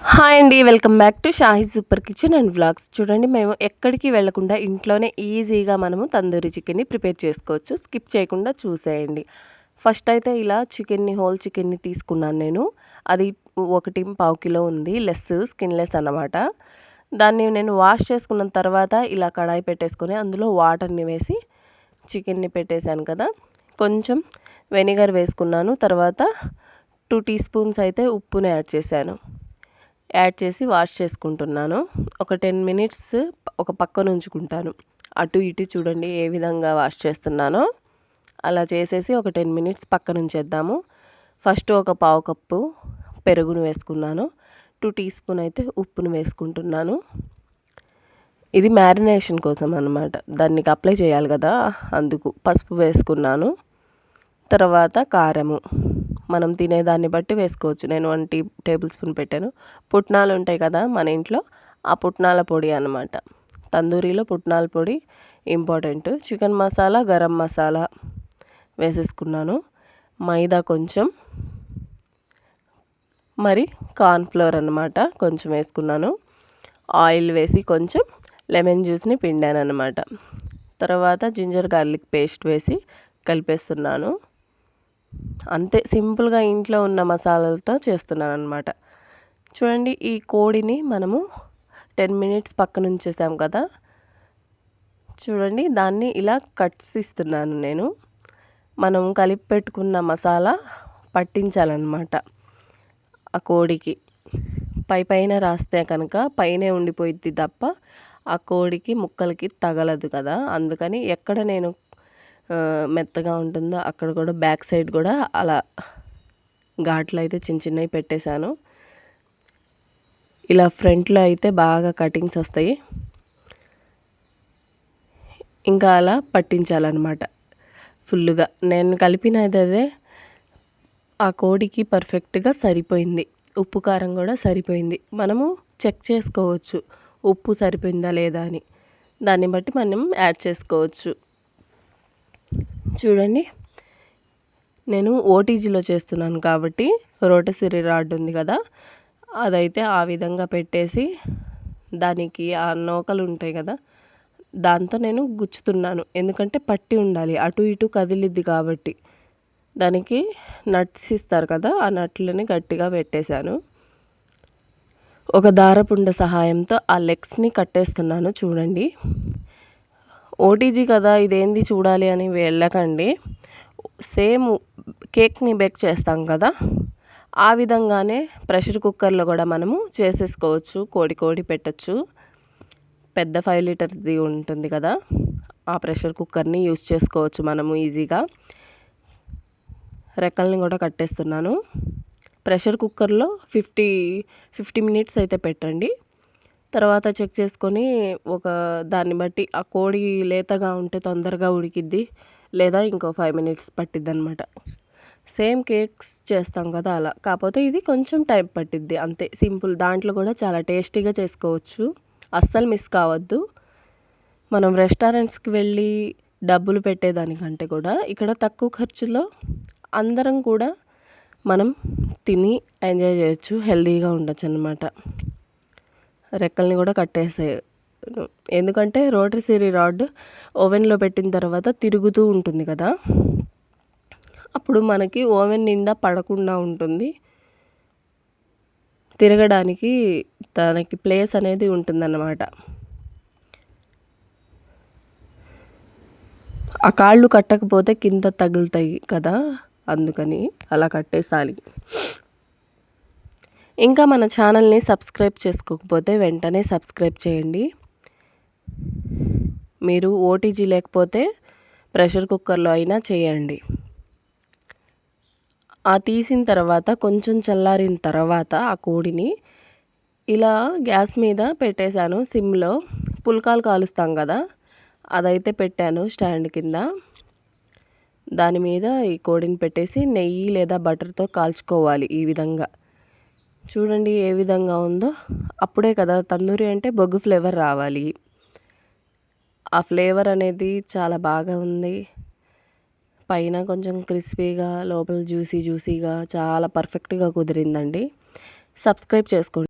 Hi అండి. Welcome back to Shahi super kitchen and vlogs. చూడండి, మేము ఎక్కడికి వెళ్ళకుండా ఇంట్లోనే ఈజీగా మనము తందూరి చికెన్ని ప్రిపేర్ చేసుకోవచ్చు. స్కిప్ చేయకుండా చూసేయండి. ఫస్ట్ అయితే ఇలా హోల్ చికెన్ని తీసుకున్నాను నేను. అది 1.5 కిలో ఉంది. స్కిన్లెస్ అన్నమాట. దాన్ని నేను వాష్ చేసుకున్న తర్వాత ఇలా కడాయి పెట్టేసుకొని అందులో వాటర్ని వేసి చికెన్ని పెట్టేశాను కదా. కొంచెం వెనిగర్ వేసుకున్నాను. తర్వాత 2 టీ స్పూన్స్ అయితే ఉప్పుని యాడ్ చేసి వాష్ చేసుకుంటున్నాను. ఒక 10 మినిట్స్ ఒక పక్కన ఉంచుకుంటాను. అటు ఇటు చూడండి ఏ విధంగా వాష్ చేస్తున్నానో అలా చేసేసి ఒక 10 మినిట్స్ పక్కన ఉంచేద్దాము. ఫస్ట్ ఒక పావు కప్పు పెరుగును వేసుకున్నాను. 2 టీ స్పూన్ అయితే ఉప్పును వేసుకుంటున్నాను. ఇది మ్యారినేషన్ కోసం అనమాట. దానికి అప్లై చేయాలి కదా, అందుకు పసుపు వేసుకున్నాను. తర్వాత కారము మనం తినేదాన్ని బట్టి వేసుకోవచ్చు. నేను 1 టేబుల్ స్పూన్ పెట్టాను. పుట్నాలు ఉంటాయి కదా మన ఇంట్లో, ఆ పుట్నాల పొడి అనమాట. తందూరిలో పుట్నాల పొడి ఇంపార్టెంట్. చికెన్ మసాలా, గరం మసాలా వేసేసుకున్నాను. మైదా కొంచెం, మరి కార్న్ఫ్లోర్ అనమాట కొంచెం వేసుకున్నాను. ఆయిల్ వేసి కొంచెం లెమన్ జ్యూస్ని పిండాను అనమాట. తర్వాత జింజర్ గార్లిక్ పేస్ట్ వేసి కలిపేస్తున్నాను. అంతే, సింపుల్గా ఇంట్లో ఉన్న మసాలాలతో చేస్తున్నాను అనమాట. చూడండి, ఈ కోడిని మనము 10 మినిట్స్ పక్కన ఉంచేసాం కదా. చూడండి, దాన్ని ఇలా కట్స్ ఇస్తున్నాను నేను. మనం కలిపి పెట్టుకున్న మసాలా పట్టించాలన్నమాట ఆ కోడికి. పైన రాస్తే కనుక పైనే ఉండిపోయిద్ది తప్ప ఆ కోడికి ముక్కలకి తగలదు కదా. అందుకని ఎక్కడ నేను మెత్తగా ఉంటుందో అక్కడ కూడా బ్యాక్ సైడ్ కూడా అలా ఘాట్లు అయితే చిన్నవి పెట్టేశాను. ఇలా ఫ్రంట్లో అయితే బాగా కటింగ్స్ వస్తాయి. ఇంకా అలా పట్టించాలన్నమాట ఫుల్గా. నేను కలిపినది అదే ఆ కోడికి పర్ఫెక్ట్గా సరిపోయింది. ఉప్పు కారం కూడా సరిపోయింది. మనము చెక్ చేసుకోవచ్చు ఉప్పు సరిపోయిందా లేదా అని. దాన్ని బట్టి మనం యాడ్ చేసుకోవచ్చు. చూడండి, నేను ఓటీజీలో చేస్తున్నాను కాబట్టి రోటసిరీ రాడ్ ఉంది కదా, అదైతే ఆ విధంగా పెట్టేసి దానికి ఆ నూకలు ఉంటాయి కదా, దాంతో నేను గుచ్చుతున్నాను. ఎందుకంటే పట్టి ఉండాలి, అటు ఇటు కదిలిద్ది కాబట్టి. దానికి నట్స్ ఇస్తారు కదా, ఆ నట్లని గట్టిగా పెట్టేశాను. ఒక దారపుండ సహాయంతో ఆ లెగ్స్ని కట్టేస్తున్నాను. చూడండి, ఓటీజీ కదా ఇదేంది చూడాలి అని వెళ్ళకండి. సేమ్ కేక్ని బేక్ చేస్తాం కదా, ఆ విధంగానే ప్రెషర్ కుక్కర్లో కూడా మనము చేసేసుకోవచ్చు. కోడి పెట్టచ్చు. పెద్ద 5 లీటర్స్ది ఉంటుంది కదా, ఆ ప్రెషర్ కుక్కర్ని యూస్ చేసుకోవచ్చు మనము ఈజీగా. రెక్కల్ని కూడా కట్టేస్తున్నాను. ప్రెషర్ కుక్కర్లో 50 మినిట్స్ అయితే పెట్టండి. తర్వాత చెక్ చేసుకొని దాన్ని బట్టి ఆ కోడి లేతగా ఉంటే తొందరగా ఉడికిద్ది, లేదా ఇంకో 5 మినిట్స్ పట్టిద్ది అనమాట. సేమ్ కేక్స్ చేస్తాం కదా అలా, కాకపోతే ఇది కొంచెం టైం పట్టిద్ది అంతే. సింపుల్. దాంట్లో కూడా చాలా టేస్టీగా చేసుకోవచ్చు. అస్సలు మిస్ కావద్దు. మనం రెస్టారెంట్స్కి వెళ్ళి డబ్బులు పెట్టేదానికంటే కూడా ఇక్కడ తక్కువ ఖర్చులో అందరం కూడా మనం తిని ఎంజాయ్ చేయొచ్చు, హెల్తీగా ఉండొచ్చు అన్నమాట. రెక్కల్ని కూడా కట్టేసాయి. ఎందుకంటే రోటరీ రాడ్ ఓవెన్లో పెట్టిన తర్వాత తిరుగుతూ ఉంటుంది కదా, అప్పుడు మనకి ఓవెన్ నిండా పడకుండా ఉంటుంది. తిరగడానికి దానికి ప్లేస్ అనేది ఉంటుందన్నమాట. ఆ కాళ్ళు కట్టకపోతే కింద తగులుతాయి కదా, అందుకని అలా కట్టేసాలి. ఇంకా మన ఛానల్ని సబ్స్క్రైబ్ చేసుకోకపోతే వెంటనే సబ్స్క్రైబ్ చేయండి. మీరు ఓటీజీ లేకపోతే ప్రెషర్ కుక్కర్లో అయినా చేయండి. ఆ తీసిన తర్వాత కొంచెం చల్లారిన తర్వాత ఆ కోడిని ఇలా గ్యాస్ మీద పెట్టేశాను. సిమ్లో పుల్కాలు కాలుస్తాం కదా, అదైతే పెట్టాను స్టాండ్ కింద. దాని మీద ఈ కోడిని పెట్టేసి నెయ్యి లేదా బటర్తో కాల్చుకోవాలి ఈ విధంగా. చూడండి ఏ విధంగా ఉందో. అప్పుడే కదా తందూరి అంటే బొగ్గు ఫ్లేవర్ రావాలి. ఆ ఫ్లేవర్ అనేది చాలా బాగా ఉంది. పైన కొంచెం క్రిస్పీగా, లోపల జ్యూసీగా చాలా పర్ఫెక్ట్గా కుదిరిందండి. సబ్స్క్రైబ్ చేసుకోండి.